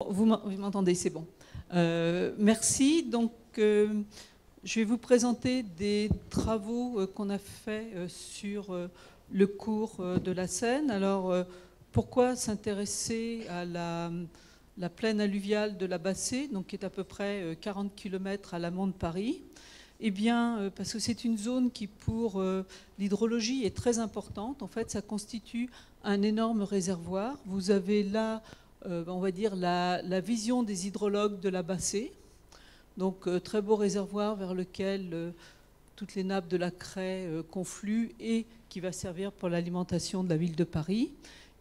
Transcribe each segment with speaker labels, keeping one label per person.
Speaker 1: Vous m'entendez, c'est bon. Merci. Donc, je vais vous présenter des travaux qu'on a faits sur le cours de la Seine. Alors, pourquoi s'intéresser à la plaine alluviale de la Bassée, donc qui est à peu près 40 km à l'amont de Paris? Eh bien, parce que c'est une zone qui, pour l'hydrologie, est très importante. En fait, ça constitue un énorme réservoir. Vous avez là, on va dire, la vision des hydrologues de la Bassée. Donc, très beau réservoir vers lequel toutes les nappes de la Craie confluent et qui va servir pour l'alimentation de la ville de Paris.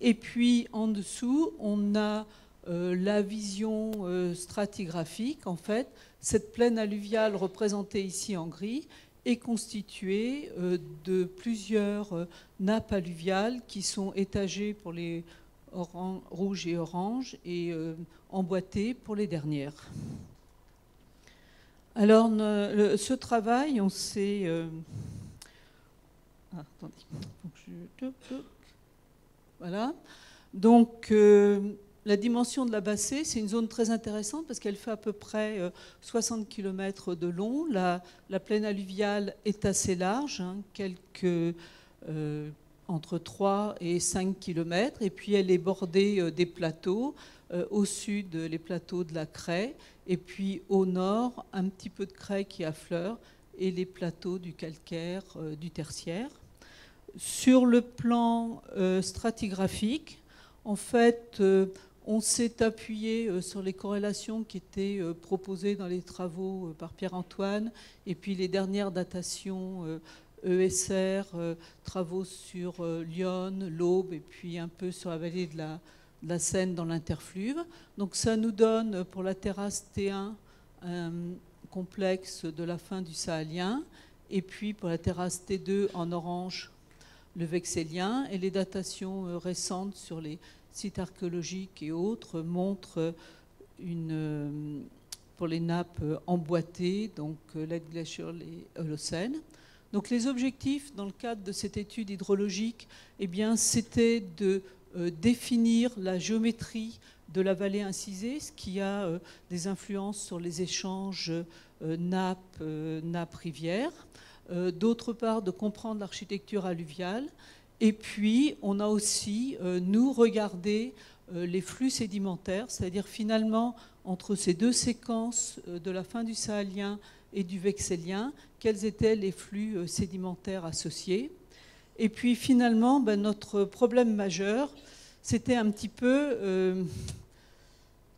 Speaker 1: Et puis, en dessous, on a la vision stratigraphique. En fait, cette plaine alluviale représentée ici en gris est constituée de plusieurs nappes alluviales qui sont étagées pour les rouges et oranges et emboîtées pour les dernières. Alors, ce travail, on s'est... attendez. Voilà. Donc, la dimension de la Bassée, c'est une zone très intéressante parce qu'elle fait à peu près 60 km de long. La plaine alluviale est assez large, hein, entre 3 et 5 km. Et puis, elle est bordée des plateaux. Au sud, les plateaux de la Craie. Et puis, au nord, un petit peu de craie qui affleure et les plateaux du calcaire du tertiaire. Sur le plan stratigraphique, en fait, on s'est appuyé sur les corrélations qui étaient proposées dans les travaux par Pierre-Antoine et puis les dernières datations ESR, travaux sur Lyon, l'Aube et puis un peu sur la vallée de la Seine dans l'interfluve. Donc ça nous donne pour la terrasse T1 un complexe de la fin du Saalien et puis pour la terrasse T2 en orange le Vexélien, et les datations récentes sur les sites archéologiques et autres montrent pour les nappes emboîtées, donc Late Glacial et Holocène. Donc les objectifs dans le cadre de cette étude hydrologique, eh bien, c'était de définir la géométrie de la vallée incisée, ce qui a des influences sur les échanges nappes-rivières. D'autre part, de comprendre l'architecture alluviale. Et puis, on a aussi, nous, regardé les flux sédimentaires, c'est-à-dire finalement, entre ces deux séquences de la fin du Saalien et du Vexélien, quels étaient les flux sédimentaires associés. Et puis, finalement, notre problème majeur, c'était un petit peu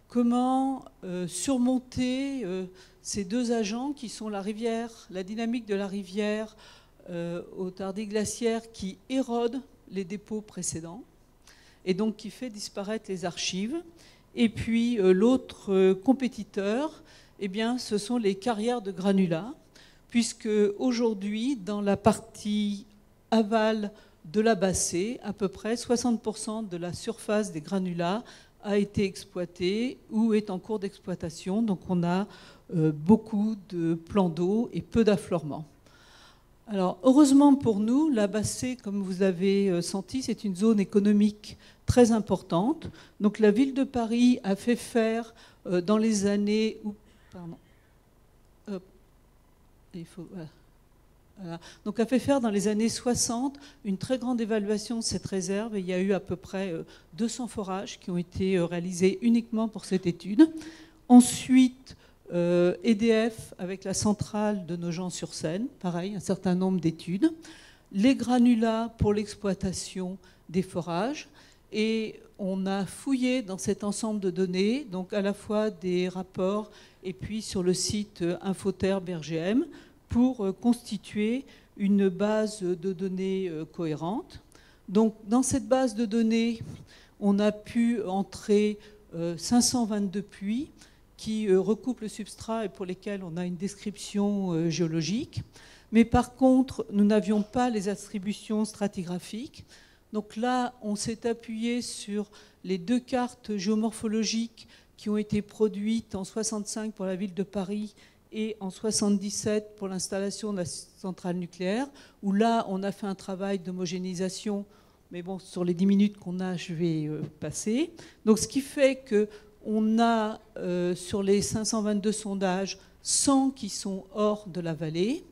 Speaker 1: comment surmonter ces deux agents qui sont la rivière, la dynamique de la rivière au Tardy-Glaciaire qui érode les dépôts précédents et donc qui fait disparaître les archives. Et puis l'autre compétiteur, eh bien, ce sont les carrières de granulats, puisque aujourd'hui, dans la partie aval de la Bassée, à peu près 60% de la surface des granulats a été exploitée ou est en cours d'exploitation. Donc on a beaucoup de plans d'eau et peu d'affleurement. Alors, heureusement pour nous, la Bassée, comme vous avez senti, c'est une zone économique très importante. Donc, la ville de Paris a fait faire dans les années... Voilà. Donc, a fait faire dans les années 60 une très grande évaluation de cette réserve. Et il y a eu à peu près 200 forages qui ont été réalisés uniquement pour cette étude. Ensuite... EDF avec la centrale de Nogent-sur-Seine, pareil, un certain nombre d'études. Les granulats pour l'exploitation des forages. Et on a fouillé dans cet ensemble de données, donc à la fois des rapports et puis sur le site Infoterre-BRGM, pour constituer une base de données cohérente. Donc dans cette base de données, on a pu entrer 522 puits qui recoupent le substrat et pour lesquels on a une description géologique. Mais par contre, nous n'avions pas les attributions stratigraphiques. Donc là, on s'est appuyé sur les deux cartes géomorphologiques qui ont été produites en 65 pour la ville de Paris et en 77 pour l'installation de la centrale nucléaire, où là, on a fait un travail d'homogénéisation. Mais bon, sur les 10 minutes qu'on a, je vais passer. Donc ce qui fait que On a sur les 522 sondages 100 qui sont hors de la vallée,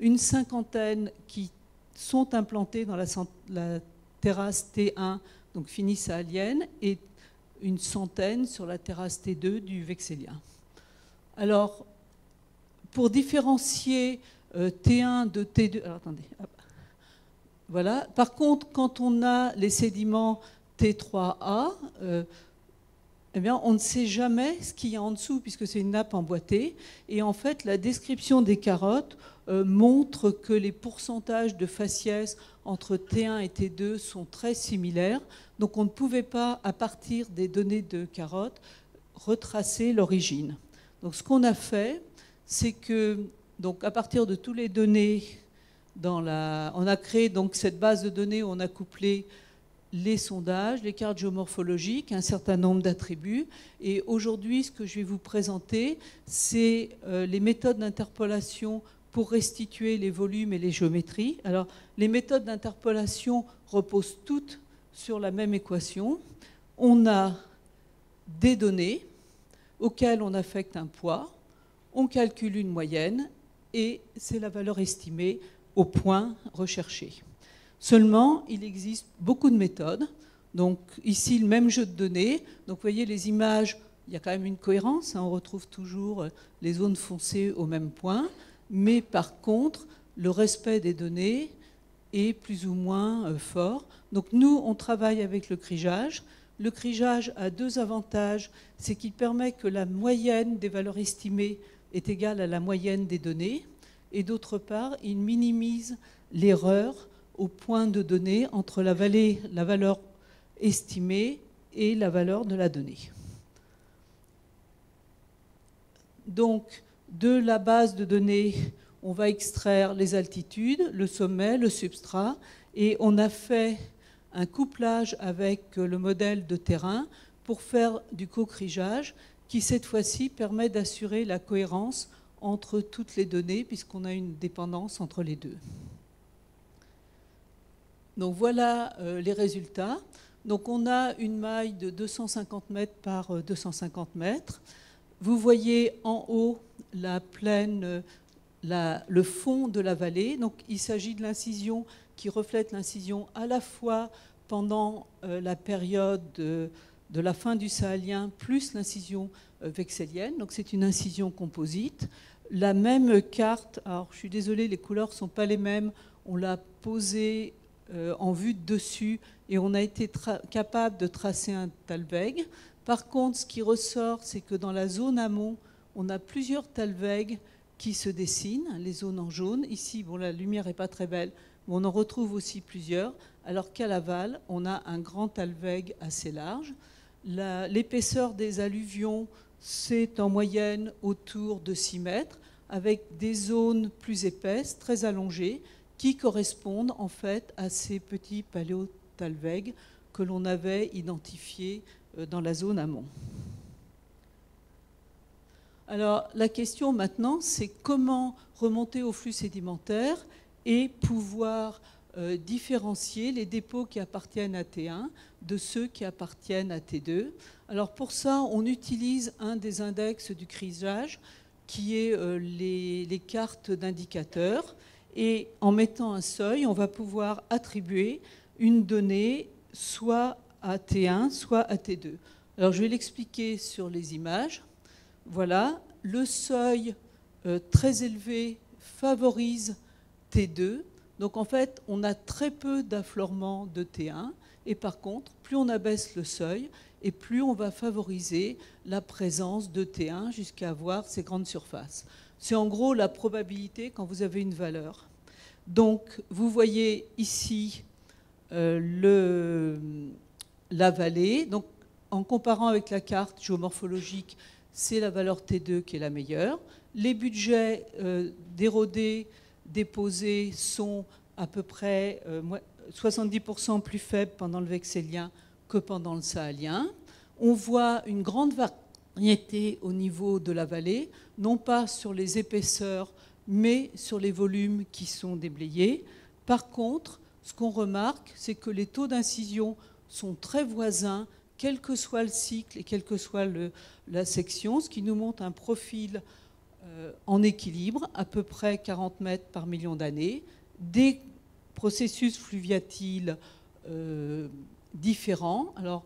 Speaker 1: une cinquantaine qui sont implantés dans la terrasse T1, donc finie sahélienne, et une centaine sur la terrasse T2 du vexélien. Alors, pour différencier T1 de T2... Alors, attendez. Voilà. Par contre, quand on a les sédiments T3A, eh bien, on ne sait jamais ce qu'il y a en dessous, puisque c'est une nappe emboîtée. Et en fait, la description des carottes montre que les pourcentages de faciès entre T1 et T2 sont très similaires. Donc, on ne pouvait pas, à partir des données de carottes, retracer l'origine. Donc, ce qu'on a fait, c'est que, donc, à partir de toutes les données, on a créé donc cette base de données où on a couplé les sondages, les cartes géomorphologiques, un certain nombre d'attributs. Et aujourd'hui, ce que je vais vous présenter, c'est les méthodes d'interpolation pour restituer les volumes et les géométries. Alors, les méthodes d'interpolation reposent toutes sur la même équation. On a des données auxquelles on affecte un poids, on calcule une moyenne, et c'est la valeur estimée au point recherché. Seulement, il existe beaucoup de méthodes. Donc ici, le même jeu de données. Donc vous voyez les images, il y a quand même une cohérence. On retrouve toujours les zones foncées au même point. Mais par contre, le respect des données est plus ou moins fort. Donc nous, on travaille avec le crigeage. Le crigeage a deux avantages. C'est qu'il permet que la moyenne des valeurs estimées est égale à la moyenne des données. Et d'autre part, il minimise l'erreur au point de données entre la valeur estimée et la valeur de la donnée. Donc, de la base de données, on va extraire les altitudes, le sommet, le substrat, et on a fait un couplage avec le modèle de terrain pour faire du co-crigeage qui, cette fois-ci, permet d'assurer la cohérence entre toutes les données puisqu'on a une dépendance entre les deux. Donc voilà les résultats. Donc on a une maille de 250 mètres par 250 mètres. Vous voyez en haut la plaine, le fond de la vallée. Donc il s'agit de l'incision qui reflète l'incision à la fois pendant la période de la fin du Sahélien plus l'incision vexélienne. Donc c'est une incision composite. La même carte, alors je suis désolée, les couleurs ne sont pas les mêmes. On l'a posée en vue de dessus et on a été capable de tracer un talweg. Par contre, ce qui ressort, c'est que dans la zone amont, on a plusieurs talwegs qui se dessinent, les zones en jaune. Ici, bon, la lumière n'est pas très belle, mais on en retrouve aussi plusieurs, alors qu'à l'aval, on a un grand talweg assez large. L'épaisseur des alluvions, c'est en moyenne autour de 6 mètres, avec des zones plus épaisses, très allongées, qui correspondent en fait à ces petits paléotalwegs que l'on avait identifiés dans la zone amont. Alors la question maintenant, c'est comment remonter au flux sédimentaire et pouvoir différencier les dépôts qui appartiennent à T1 de ceux qui appartiennent à T2. Alors pour ça, on utilise un des index du crigeage qui est les cartes d'indicateurs. Et en mettant un seuil, on va pouvoir attribuer une donnée soit à T1, soit à T2. Alors je vais l'expliquer sur les images. Voilà, le seuil très élevé favorise T2. Donc en fait, on a très peu d'affleurement de T1. Et par contre, plus on abaisse le seuil, et plus on va favoriser la présence de T1 jusqu'à avoir ces grandes surfaces. C'est en gros la probabilité quand vous avez une valeur. Donc, vous voyez ici la vallée. Donc, en comparant avec la carte géomorphologique, c'est la valeur T2 qui est la meilleure. Les budgets d'érodés déposés sont à peu près 70% plus faibles pendant le vexélien que pendant le sahélien. On voit une grande variété au niveau de la vallée, non pas sur les épaisseurs, mais sur les volumes qui sont déblayés. Par contre, ce qu'on remarque, c'est que les taux d'incision sont très voisins quel que soit le cycle et quelle que soit la section, ce qui nous montre un profil en équilibre, à peu près 40 mètres par million d'années, des processus fluviatiles différents. Alors,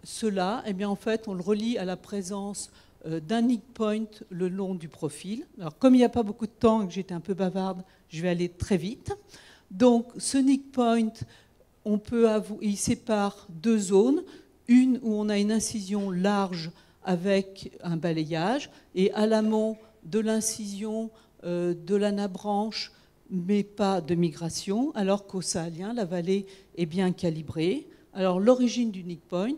Speaker 1: cela, eh bien, en fait, on le relie à la présence d'un nick point le long du profil. Alors, comme il n'y a pas beaucoup de temps et que j'étais un peu bavarde, je vais aller très vite. Donc, ce nick point, il sépare deux zones. Une où on a une incision large avec un balayage, et à l'amont de l'incision de l'anabranche, mais pas de migration, alors qu'au saalien, la vallée est bien calibrée. Alors, l'origine du nick point,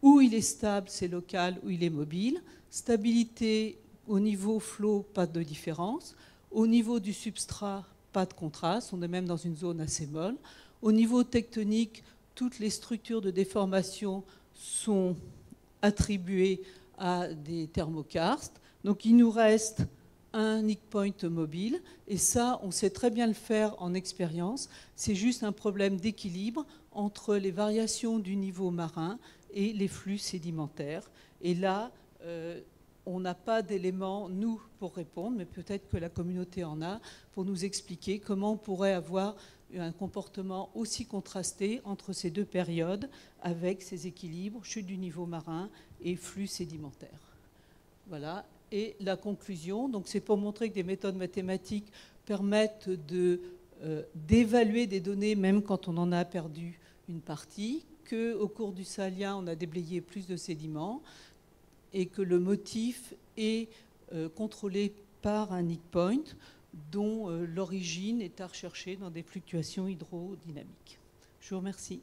Speaker 1: où il est stable, c'est local, où il est mobile. Stabilité au niveau flot, pas de différence. Au niveau du substrat, pas de contraste, on est même dans une zone assez molle. Au niveau tectonique, toutes les structures de déformation sont attribuées à des thermokarstes. Donc il nous reste un nick point mobile, et ça, on sait très bien le faire en expérience. C'est juste un problème d'équilibre entre les variations du niveau marin et les flux sédimentaires. Et là, on n'a pas d'éléments, nous, pour répondre, mais peut-être que la communauté en a, pour nous expliquer comment on pourrait avoir un comportement aussi contrasté entre ces deux périodes, avec ces équilibres, chute du niveau marin et flux sédimentaires. Voilà. Et la conclusion, donc c'est pour montrer que des méthodes mathématiques permettent d'évaluer des données même quand on en a perdu une partie, qu'au cours du saalien, on a déblayé plus de sédiments, et que le motif est contrôlé par un nick point dont l'origine est à rechercher dans des fluctuations hydrodynamiques. Je vous remercie.